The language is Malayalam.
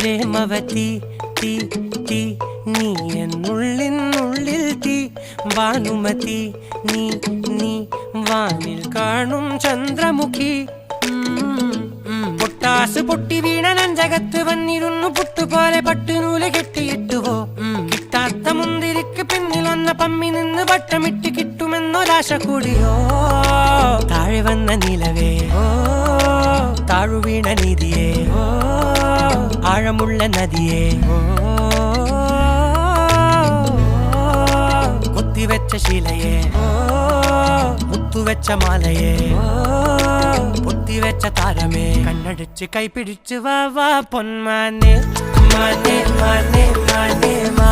പ്രേമവതി തീ തീ നീ എന്നുള്ളിൽ തീ ഭാനുമതി നീ നീ വാനിൽ കാണും ചന്ദ്രമുഖി പൊട്ടാസ് പൊട്ടി വീണ നഞ്ചകത്ത് വന്നിരുന്നു പുട്ടുപോലെ പട്ടുനൂല് കെട്ടിയിട്ടുവോ കിട്ടാത്ത മുന്തിരിക്ക് പിന്നിലൊന്ന പമ്മി നിന്ന് വട്ടമിട്ട് കിട്ടുമെന്നൊരാശ കൂടിയോ താഴെ വന്ന നിലവേ ഓ താഴു വീണ നിധിയേ ഓ ആഴമുള്ള നദിയേ ഓ കൊത്തിവെച്ച ശിലയേ ഓ മുത്തുവെച്ച മാലയേ പൊത്തിവെച്ച താരമേ കണ്ണടിച്ച് കൈപിടിച്ച് വാ വാ പൊന്മാനെ മാനേ മാനേ മാനേ മാ